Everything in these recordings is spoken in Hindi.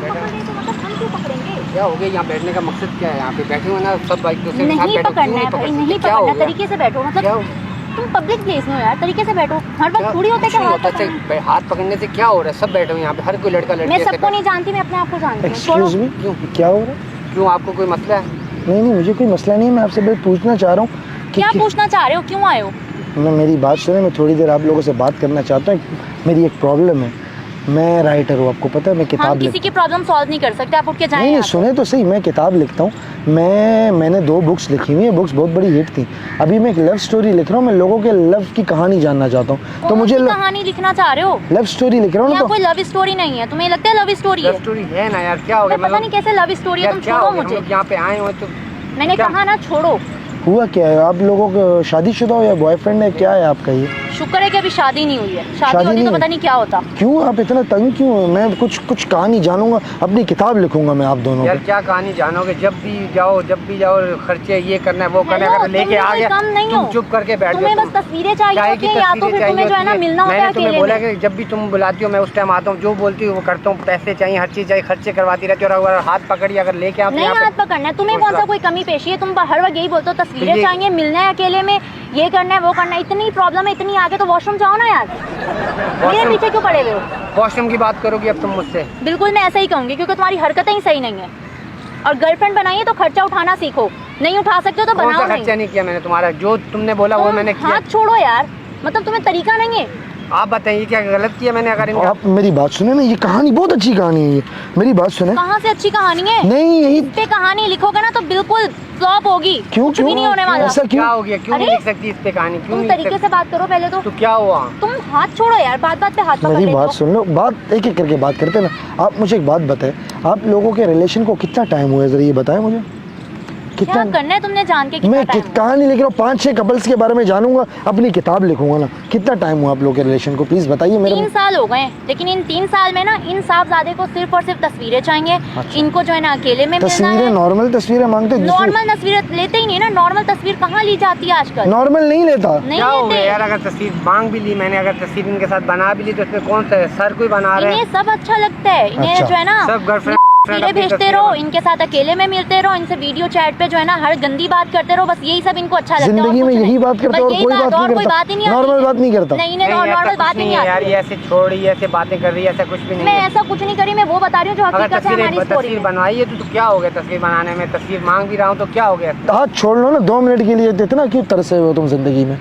हम क्यों पकड़ेंगे? क्या हो गया? यहाँ बैठने का मकसद क्या है? यहाँ पे बैठे हुए ना सब बाइक दूसरे के साथ नहीं बैठो, पकड़ना है भाई, नहीं पकड़ना, तरीके से बैठो। मतलब तुम पब्लिक प्लेस में हो यार, तरीके से बैठो। हर बार थोड़ी होता है कि हाथ पकड़ने से क्या हो रहा है? सब बैठे हुए यहाँ पे, हर कोई लड़का लड़की। मैं सबको नहीं जानती, मैं अपने आप को जानती हूँ। एक्सक्यूज मी, क्या हो रहा है? क्यों, आपको कोई मसला है? नहीं, मुझे कोई मसला नहीं है। मैं आपसे बस पूछना चाह रहा हूँ। क्या पूछना चाह रहे हो? क्यों आए हो? मेरी बात सुने, मैं थोड़ी देर आप लोगों से बात करना चाहता हूँ। मेरी एक प्रॉब्लम है। मैं राइटर हूँ, आपको पता है। मैं किताब किसी की प्रॉब्लम सॉल्व नहीं कर सकते, आप उठ के जाएं। नहीं, सुने तो सही, मैं किताब लिखता हूँ। मैंने 2 बुक्स लिखी हुई है। बुक्स बहुत बड़ी हिट थी। अभी मैं एक लव स्टोरी लिख रहा हूँ। मैं लोगों के लव की कहानी जानना चाहता हूँ। तो मुझे कहानी लिखना चाह रहे हो? लव स्टोरी लिख रहा हूँ। कोई लव स्टोरी नहीं है, तुम्हें लगता है लव स्टोरी है? लव स्टोरी है ना यार, क्या हो गया? पता नहीं कैसे लव स्टोरी है, तुम छोड़ो मुझे। यहाँ पे आए हो तो मैंने कहा ना छोड़ो। हुआ क्या है? आप लोगों को शादीशुदा हो या बॉयफ्रेंड है? क्या है आपका ये? शुक्र है कि अभी शादी नहीं हुई है। शादी होती तो पता नहीं क्या होता। क्यों आप इतना तंग क्यों हो? मैं कुछ कहानी जानूंगा, अपनी किताब लिखूंगा मैं आप दोनों। यार क्या कहानी जानोगे? जब भी जाओ खर्चे ये करना है वो करना है, अगर लेके आ गया तुम चुप करके बैठ जाओ। तुम्हें बस तस्वीरें चाहिए होती हैं या तो फिर तुम्हें जो है ना मिलना होता है। मैंने तुम्हें बोला कि जब भी तुम बुलाती हो मैं उस टाइम आता हूँ, जो बोलती हूँ वो करता हूँ। पैसे चाहिए, हर चीज चाहिए, खर्चे करवाती रहती हो। और हाथ पकड़िए, अगर लेके आते नहीं हाथ पकड़ना है तुम्हें, कौन सा कोई कमी पेशी है? तुम हर वक्त यही बोलते हो तस्वीरें चाहिए, मिलना है अकेले में, ये करना है वो करना है। इतनी प्रॉब्लम है, इतनी आगे तो वॉशरूम जाओ ना यार, मेरे पीछे क्यों पड़े हुए हो? वॉशरूम की बात करोगी अब तुम मुझसे? बिल्कुल मैं ऐसा ही कहूंगी, क्योंकि तुम्हारी हरकतें ही सही नहीं है। और गर्लफ्रेंड बनाइए तो खर्चा उठाना सीखो, नहीं उठा सकते हो तो बनाओ नहीं। खर्चा नहीं किया मैंने तुम्हारा, जो तुमने बोला वो मैंने किया। हाथ छोड़ो यार, मतलब तुम्हें तरीका नहीं है। आप बताइए क्या गलत किया मैंने? अगर आप मेरी बात सुने ना, ये कहानी बहुत अच्छी कहानी है। ये मेरी बात सुने। कहाँ से अच्छी कहानी है? नहीं, यही पे कहानी लिखोगे ना तो बिल्कुल फ्लॉप होगी। क्यों भी नहीं होने वाला। ऐसा क्यों? क्या हो गया? क्यों नहीं लिख सकती इस पे कहानी? क्यों तुम तरीके से बात करो पहले तो क्या हुआ? तुम हाथ छोड़ो यार, बात बात पे हाथ पकड़ लेते हो। मेरी बात सुन लो, बात एक एक करके बात करते ना। आप मुझे एक बात बताएं, आप लोगों के रिलेशन को कितना टाइम हुआ है? जरा ये बताएं मुझे। क्या करना है तुमने जान के? मैं कहानी लिख रहा हूँ, 5-6 कपल्स के बारे में जानूंगा, अपनी किताब लिखूंगा ना। कितना टाइम हुआ आप लोगों के रिलेशन को? प्लीज बताइए मेरे। 3 साल हो गए, लेकिन इन 3 साल में ना इन साहबजादे को सिर्फ और सिर्फ तस्वीरें चाहिए। अच्छा। इनको जो है ना अकेले में तस्वीरें, नॉर्मल तस्वीरें मांगते? नॉर्मल तस्वीर लेते ही नहीं ना। नॉर्मल तस्वीर कहाँ ली जाती है आजकल? नॉर्मल नहीं लेता। क्या हो गया यार? अगर तस्वीर मांग भी ली मैंने, अगर तस्वीर इनके साथ बना भी ली तो इसमें कौन सा सर कोई बना रहे हैं? सब अच्छा लगता है इन्हें। जो है ना सब गर्लफ्रेंड भेजते रहो, इनके साथ अकेले में मिलते रहो, इनसे वीडियो चैट पे जो है ना हर गंदी बात करते रहो, बस यही सब इनको अच्छा लगता है। जिंदगी में यही बात करते हो और कोई बात नहीं करता? नॉर्मल बात नहीं करता? नहीं, नॉर्मल बात नहीं है यार। ये ऐसे छोड़ी, ऐसे बातें कर रही है, ऐसा कुछ भी नहीं। मैं ऐसा कुछ नहीं करी, मैं वो बता रही हूँ जो हकीकत है हमारी स्टोरी। तस्वीर बनवाई है तो क्या हो गया? तस्वीर बनाने में तस्वीर मांग भी रहा हूँ तो क्या हो गया? हाथ छोड़ लो ना 2 मिनट के लिए। इतना क्यों तरसे हो तुम जिंदगी में?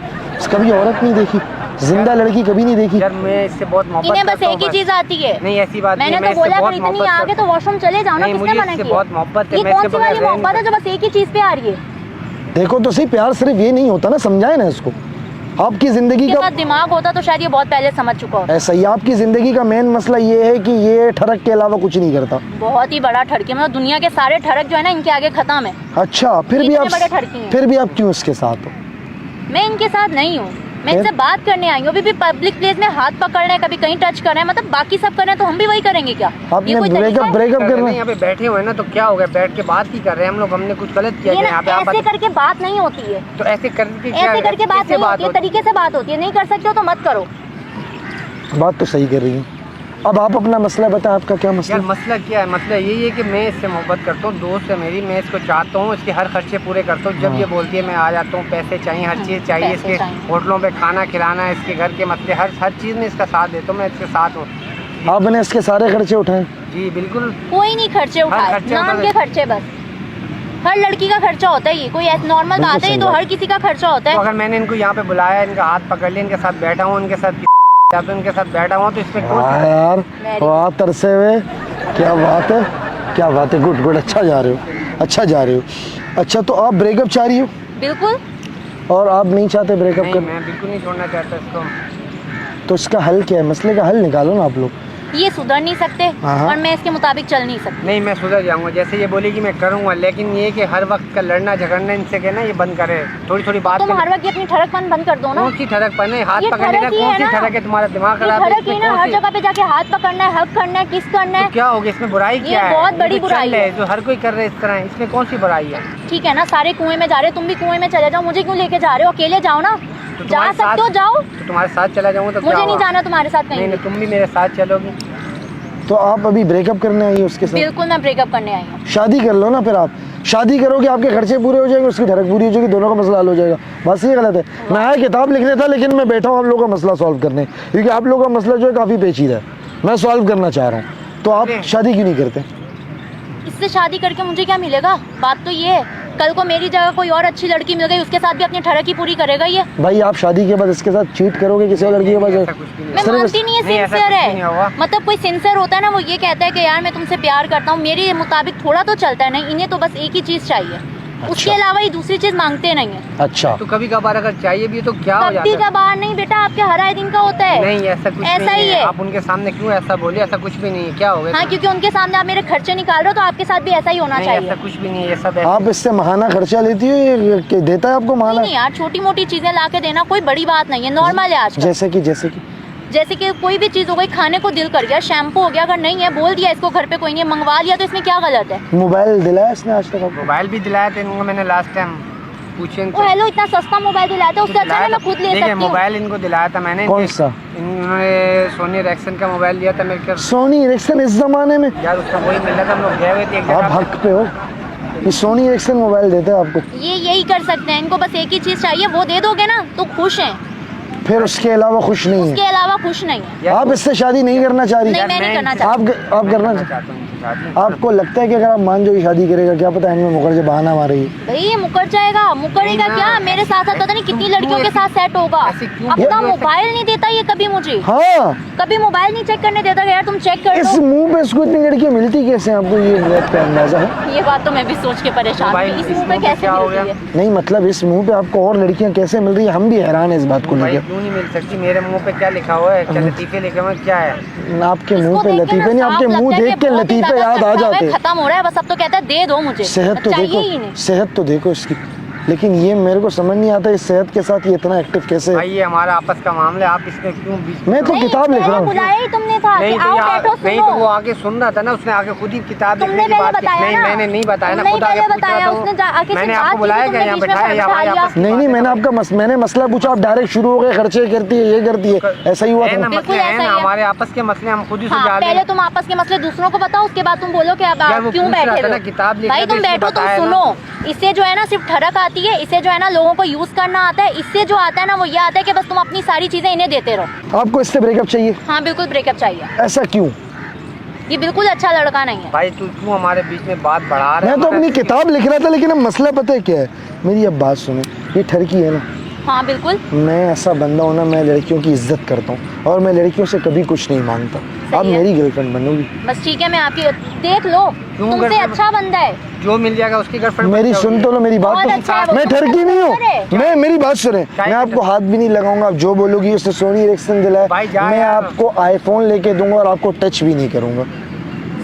कभी औरत नहीं देखी, जिंदा लड़की कभी नहीं देखी? यार मैं इससे बहुत मोहब्बत करता हूं। बस एक ही चीज आती है। नहीं ऐसी बात नहीं, मैंने तो बोला अगर इतनी आगे तो वॉशरूम चले जाओ ना। किसने मना किया? बहुत मोहब्बत है। ये कौन सी वाली मोहब्बत है जो बस एक ही चीज पे आ रही है? देखो तो सही, प्यार सिर्फ ये नहीं होता ना, समझाए ना इसको। आपकी जिंदगी का दिमाग होता तो शायद ये बहुत पहले समझ चुका होता। ऐसा ही आपकी जिंदगी का मेन मसला ये है कि ये ठरक के अलावा कुछ नहीं करता। बहुत ही बड़ा ठरकी, मतलब दुनिया के सारे ठरक जो है ना इनके आगे खत्म है। अच्छा, फिर भी आप क्यों इसके साथ हो? मैं इनके साथ नहीं हूँ, मैं इनसे बात करने आई हूँ। अभी भी पब्लिक प्लेस में हाथ पकड़ रहे हैं, कभी कहीं टच कर रहे हैं, मतलब बाकी सब कर रहे हैं तो हम भी वही करेंगे क्या? आपने ब्रेकअप कर रहे हैं? यहाँ पे बैठे हुए ना तो क्या हो गया? बैठ के बात ही कर रहे हैं हम लोग। हमने कुछ गलत किया है यहाँ पे? ऐसे करके बात नहीं होती है। तो ऐसे करके बात नहीं होती है, तरीके से बात होती है। नहीं कर सकते हो तो मत करो। बात तो सही कर रही है। अब आप अपना मसला बताएं, आपका क्या मसला? यार मसला क्या है? मसला यही है कि मैं इससे मोहब्बत करता हूँ, दोस्त है मेरी, मैं इसको चाहता हूँ, इसके हर खर्चे पूरे करता हूँ। जब ये बोलती है मैं आ जाता हूँ, पैसे चाहिए, हर चीज़ चाहिए, इसके होटलों पे खाना खिलाना है, इसके घर के मसले, हर चीज़ में इसका साथ देता हूँ, मैं इसके साथ हूँ। आपने इसके सारे खर्चे उठाए? जी बिल्कुल। कोई नहीं खर्चे उठाए, नाम के खर्चे बस। हर लड़की का खर्चा होता है, ये कोई ऐसा नॉर्मल बात है? तो हर किसी का खर्चा होता है। अगर मैंने इनको यहाँ पे बुलाया, इनका हाथ पकड़ लिया, इनके साथ बैठा हूँ, इनके साथ तो इनके साथ बैठा हुआ तो इसमें यार वाह, तरसे हुए। क्या बात है, क्या बात है। गुड, अच्छा जा रहे हो, अच्छा जा रहे हो। अच्छा तो आप ब्रेकअप चाह रही हो? बिल्कुल। और आप नहीं चाहते ब्रेकअप कर? मैं बिल्कुल नहीं छोड़ना चाहता इसको। तो इसका हल क्या है? मसले का हल निकालो ना आप लोग। ये सुधर नहीं सकते और मैं इसके मुताबिक चल नहीं सकती। नहीं मैं सुधर जाऊंगा, जैसे ये बोलेगी मैं करूंगा, लेकिन ये कि हर वक्त का लड़ना झगड़ना इनसे कहना ये बंद करे। थोड़ी थोड़ी बात तुम हर वक्त अपनी ठरकपन बंद कर दो ना। कौन सी ठरकपन है? हाथ पकड़ने का कौन सी ठरक है? तुम्हारा दिमाग खराब है? हर जगह पे जाके हाथ पकड़ना है, हक करना है, किस करना है। क्या हो गया इसमें? बुराई क्या है? बहुत बड़ी बुराई है जो हर कोई कर रहे इस तरह, इसमें कौन सी बुराई है? ठीक है ना, सारे कुएं में जा रहे हो, तुम भी कुएं में चले जाओ। मुझे क्यों लेके जा रहे हो? अकेले जाओ ना, जा सकते हो जाओ। तो तुम्हारे साथ चला जाऊंगा तो मुझे नहीं जाना तुम्हारे साथ कहीं। नहीं तुम भी मेरे साथ चलोगी तो आप अभी ब्रेकअप करने आई हो उसके साथ? बिल्कुल मैं ब्रेकअप करने आई हूँ। शादी कर लो ना, फिर आप शादी करोगे, आपके खर्चे पूरे हो जाएंगे, उसकी ठरक पूरी हो जाएगी, दोनों का मसला हल हो जाएगा। बस ये गलत है। मैं आया किताब लिखने था, लेकिन मैं बैठा हूँ आप लोगों का मसला सॉल्व करने, क्योंकि आप लोगों का मसला जो है काफ़ी पेचीदा है, मैं सॉल्व करना चाह रहा हूँ। तो आप शादी क्यों नहीं करते? इससे शादी करके मुझे क्या मिलेगा? बात तो ये है, कल को मेरी जगह कोई और अच्छी लड़की मिल गई, उसके साथ भी अपनी ठरक ही पूरी करेगा ये। भाई आप शादी के बाद इसके साथ चीट करोगे किसी और लड़की के पास? मैं मानती नहीं है सिंसियर है। मतलब कोई सिंसियर होता है ना, वो ये कहता है कि यार मैं तुमसे प्यार करता हूँ, मेरे मुताबिक थोड़ा तो चलता है। नहीं, इन्हें तो बस एक ही चीज चाहिए, उसके अलावा ये दूसरी चीज मांगते नहीं है। अच्छा, तो कभी कभार अगर चाहिए भी तो क्या हो जाता कभी है? कभार नहीं बेटा, आपके हर आए दिन का होता है। नहीं ऐसा कुछ ऐसा नहीं ही है। है। आप उनके सामने क्यों ऐसा बोलिए? ऐसा कुछ भी नहीं है। क्या हो गया? हाँ, क्योंकि उनके सामने आप मेरे खर्चे निकाल रहे हो, तो आपके साथ भी ऐसा ही होना नहीं, चाहिए। ऐसा कुछ भी नहीं है। ये सब आप इससे महाना खर्चा लेती हो, ये देता है आपको महाना? नहीं यार, छोटी मोटी चीजें ला के देना कोई बड़ी बात नहीं है, नॉर्मल है आजकल। जैसे कि कोई भी चीज हो गई, खाने को दिल कर गया, शैम्पू हो गया, अगर नहीं है बोल दिया इसको घर पे कोई नहीं है, मंगवा लिया, तो इसमें क्या गलत है? मोबाइल दिलाया इसने आज तक आपको? मोबाइल भी दिलाया था इनको मैंने लास्ट टाइम, पूछे ओ हेलो, इतना सस्ता मोबाइल दिलाया था, उससे अच्छा ना मैं खुद ले देखिए, सकती हूँ। मोबाइल इनको दिलाया था मैंने। कौन सा? इन्होंने सोनी एरिक्सन का मोबाइल लिया था मेरे को। सोनी एरिक्सन इस जमाने में? यार उसका वही मिला था, हम लोग गए हुए थे एक आप जगह। हक पे हो, ये सोनी एरिक्सन मोबाइल देते हैं आपको? ये यही कर सकते हैं, इनको बस एक ही चीज चाहिए, वो दे दोगे ना तो खुश हैं, फिर उसके अलावा खुश नहीं उसके है? अलावा खुश नहीं है। आप इससे शादी नहीं करना चाह रही? नहीं, मैं नहीं करना आप करना चाहता हूँ शादी। आपको लगता है कि अगर आप मान जाओ शादी करेगा, क्या पता हमें मुखर्जी बहाना मारेगी? भाई ये मुकर जाएगा, मुकरेगा नहीं क्या? ना, मेरे साथ साथ पता नहीं कितनी लड़कियों के साथ सेट होगा। ऐसे क्यों? अपना मोबाइल नहीं देता ये कभी मुझे, हाँ, कभी मोबाइल नहीं चेक करने देता कि यार तुम चेक कर इस लो। मुंह पे इसको इतनी लड़कियां मिलती कैसे हैं? आपको ये बात का अंदाजा है? ये बात तो मैं भी सोच के परेशान भाई, हूँ, इस इस मुंह पे मुंह पे कैसे क्या हो मिल रही गया? है? नहीं मतलब इस मुंह पे आपको और लड़कियां कैसे मिल रही है, हम भी हैरान है इस बात को भाई लेकर। क्यों नहीं मिल सकती? मेरे मुंह पे क्या लिखा हुआ है? क्या लतीफे लिखे हुए हैं? क्या है? आपके इसको मुंह पे देख के लतीफे ना नहीं, आपके साफ मुंह लगता है देख कि के बहुत ही लतीफे ज्यादा याद आ खत्म है, जाते हैं। खत्म हो रहा है, बस अब तो कहता है दे दो मुझे, सेहत तो चाहिए ही देखो, नहीं। सेहत तो देखो इसकी, लेकिन ये मेरे को समझ नहीं आता इस सेहत के साथ ये इतना एक्टिव कैसे है? भाई ये हमारा आपस का मामला है, आप इसमें क्यों बीच में? मैं तो नहीं, किताब लिख रहा पहले हूँ। बुलाया ही तुमने था कि नहीं तो आओ यहाँ- बैठो नहीं तो वो सुनो। आके सुन रहा था ना, उसने आके खुद ही किताब तुमने लिखने की पहले बात की। बताया नहीं ना। मैंने नहीं बताया ना, तुमने खुद आके पहले पूछ रहा बताया, था उसने वो। आके मैंने सिर्फ आपको बात बुलाया की, क्या? तुमने यहाँ बीच में बैठाया या बैठा हमारे लिया। आपस की नहीं बात नहीं, है मैंने भाई। आपका मैंने मसला पूछा, आप डायरेक्ट शुरू हो गए, खर्चे करती है, ये करती है, ऐसा ही हुआ है था ना, ना? बिल्कुल मसले हैं ऐसा ना ही है। हमारे आपस के मसले, हम खुद ही हाँ, सुलझा पहले लें। तुम आपस के मसले दूसरों को बताओ, उसके बाद तुम बोलो कि अब यार आप वो क्यों पूछ रहा बैठे था रहो। ना, किताब लिख भाई रहा था, तुम इसलिए बैठो तो बताया ना। सुनो, इससे जो है ना सिर्फ ठरक आती है, इससे जो है ना लोगों को यूज करना आता है, इससे जो आता है ना वो ये आता है कि बस तुम अपनी सारी चीजें इन्हें देते रहो। आपको इससे ब्रेकअप चाहिए? हाँ बिल्कुल ब्रेकअप चाहिए, ऐसा क्यों? ये बिल्कुल अच्छा लड़का नहीं है। भाई तू क्यों हमारे बीच में बात बढ़ा रहा है? मैं तो अपनी किताब लिख रहा था, लेकिन अब मसला पता है क्या है? मेरी अब बात सुनो, ये ठरकी है ना, हाँ बिल्कुल, मैं ऐसा बंदा हूँ ना, मैं लड़कियों की इज्जत करता हूँ और मैं लड़कियों से कभी कुछ नहीं मांगता। आप है। मेरी गर्लफ्रेंड बनोगी? बस ठीक है, मैं आपकी देख लो, क्यों तुमसे गर्लफ्रेंड? अच्छा बंदा है। जो मिल जाएगा उसकी गर्लफ्रेंड मेरी सुन तो लो, मेरी बात बहुत तो अच्छा है वो, मैं तुमसे ठरकी नहीं बेहतर है। हूँ, मैं मेरी बात सुने, मैं आपको हाथ भी नहीं लगाऊंगा, आप जो बोलोगी उससे सोनी एरिक्सन दिलाए, भाई जा मैं यार। आपको आईफोन लेके दूंगा और आपको टच भी नहीं करूंगा।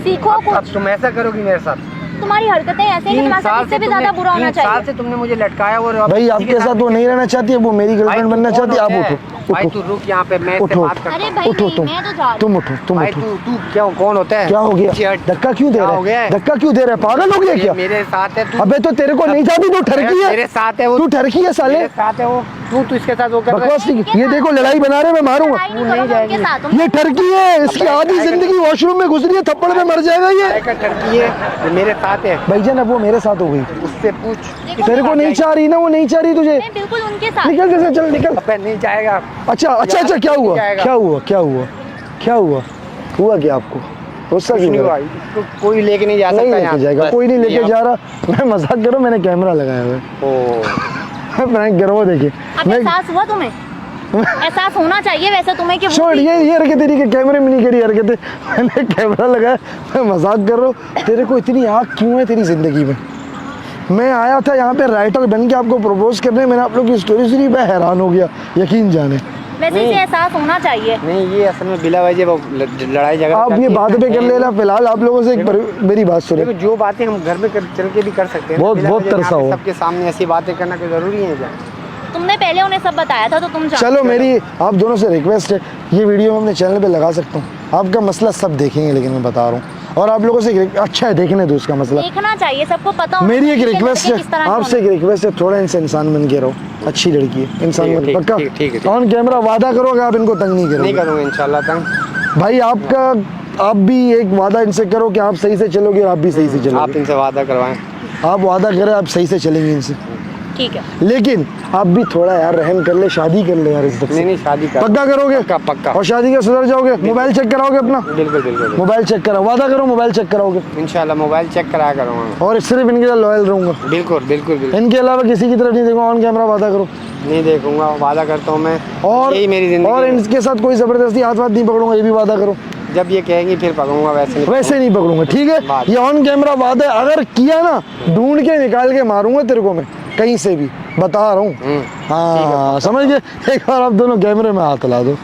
सीखो अब कुछ, तुम ऐसा करोगी मेरे साथ? तुम्हारी हरकतें ऐसे हैं कि तुम्हारे साथ इससे भी ज्यादा बुरा होना 3 साल चाहिए। से तुमने मुझे लटकाया और अब भाई किसी के आपके साथ वो नहीं रहना चाहती है, वो मेरी भाई गर्लफ्रेंड तू बनना कौन चाहती है। आप होता है? उठो भाई उठो तू रुक यहाँ पे, मैं इससे उठो। बात करता अरे हूँ। भाई उठो नहीं, तुम, मैं तो जा रही तुम उठो, तुम भाई उठो। तू क्यों, कौन होता है? क्या हो गया? पीछे हट। धक्का क्यों दे क्या रहा हो गया है? है? धक्का क्यों दे रहा है? पागल हो गया ये क्या? मेरे साथ है तू। अबे तो तेरे को नहीं जाती, तू ठरकी है, मेरे साथ है वो, तू ठरकी है साले, मेरे साथ है वो, तू इसके साथ वो कर रहा है। बकवास नहीं। ये देखो लड़ाई बना रहे, मैं मारूंगा। लड़ाई नहीं करोगे उनके साथ, तुम ये ठरकी है, इसकी आधी जिंदगी वॉशरूम में गुजरी है, थप्पड़ में मर जाएगा ये। काय का ठरकी है, ये मेरे साथ है, भाईजान अब वो मेरे साथ हो गई, उससे पूछ। तेरे को नहीं चाह रही ना, वो नहीं चाह रही तुझे। नहीं, बिल्कुल उनके साथ। निकल जैसे, चल निकल। अबे नहीं जाएगा। अच्छा अच्छा अच्छा, क्या हुआ जाएगा। क्या हुआ क्या हुआ क्या हुआ हुआ क्या आपको? गुस्सा कुछ क्यों नहीं कर हुआ, रहा है? इसको कोई लेके नहीं जा सकता नहीं यहाँ। लेके जाएगा, बस, कोई नहीं लेके यहाँ। जा रहा। मैं मजाक करो, मैंने कैमरा लगाया हुआ है। ओ प्रैंक करो, वो देखिए। अब एहसास हुआ तुम्हें? एहसास होना चाहिए वैसे तुम्हें कि वो छोड़, भी- ये हरकत तेरी के कैमरे में नहीं करी हरकतें, मैंने कैमरा लगाया, मैं मजाक कर रहा हूँ। तेरे को इतनी आँख क्यों है तेरी जिंदगी में? मैं आया था यहाँ पे राइटर बन के आपको प्रपोज करने, मैंने आप लोग की स्टोरी सुनी, मैं हैरान हो गया, यकीन जाने। वैसे इसे एहसास होना चाहिए। नहीं, ये असल में बिला वजह वो लड़ाई झगड़ा आप ये बाद में कर लेना, फिलहाल आप लोगों से एक मेरी बात सुने। देखो जो बातें हम घर में चल के भी कर सकते हैं, बहुत- बिला बहुत वजह तरसा यहाँ पे हो। सबके सामने ऐसी बातें करना कोई जरूरी है क्या? तुमने पहले उन्हें सब बताया था तो तुम जानते चलो हो। मेरी आप दोनों से रिक्वेस्ट है, ये वीडियो मैं अपने चैनल पे लगा सकता हूँ, आपका मसला सब देखेंगे, लेकिन मैं बता रहा हूँ, और आप लोगों से अच्छा है देखने दो उसका मसला। देखना चाहिए, सबको पता होना मेरी एक चाहिए कि रिक्वेस्ट लड़के किस तरह है, के आपसे एक होने। रिक्वेस्ट है, थोड़ा इनसे इंसान बन के रहो, अच्छी लड़की है, इंसान ठीक है, बन ठीक, पक्का ठीक, ठीक है, ठीक। ऑन कैमरा वादा करोगे आप इनको तंग नहीं नहीं करोगे? करूँगा इंशाल्लाह तंग। भाई आपका आप भी एक वादा इनसे करो कि आप सही से चलोगे और आप भी सही से आप चलोगे। इनसे वादा करवाएं। आप वादा करें आप सही से चलेंगे इनसे, ठीक है। लेकिन आप भी थोड़ा यार रहम कर ले, शादी कर ले यार इस वक्त से। नहीं शादी कर, पक्का करोगे? पक्का पक्का। और शादी का सुधर जाओगे? मोबाइल चेक कराओगे अपना? बिल्कुल बिल्कुल मोबाइल चेक करा, वादा करो मोबाइल चेक कराओगे। इंशाल्लाह मोबाइल चेक कराया करूँगा। और सिर्फ इनके लिए लॉयल रहूंगा, बिल्कुल बिल्कुल बिल्कुल इनके अलावा किसी की तरफ नहीं देखूंगा। ऑन कैमरा वादा करो। नहीं देखूंगा, वादा करता हूँ मैं। और यही मेरी जिंदगी और है। इनके साथ कोई जबरदस्ती हाथ वाथ नहीं पकड़ूंगा, ये भी वादा करो। जब ये कहेंगी फिर पकड़ूंगा, वैसे नहीं पकड़ूंगा, ठीक है? बात। ये ऑन कैमरा वादा है, अगर किया ना ढूंढ के निकाल के मारूंगा तेरे को मैं, कहीं से भी बता रहा हूँ। हाँ समझ गए? एक बार आप दोनों कैमरे में हाथ ला दो।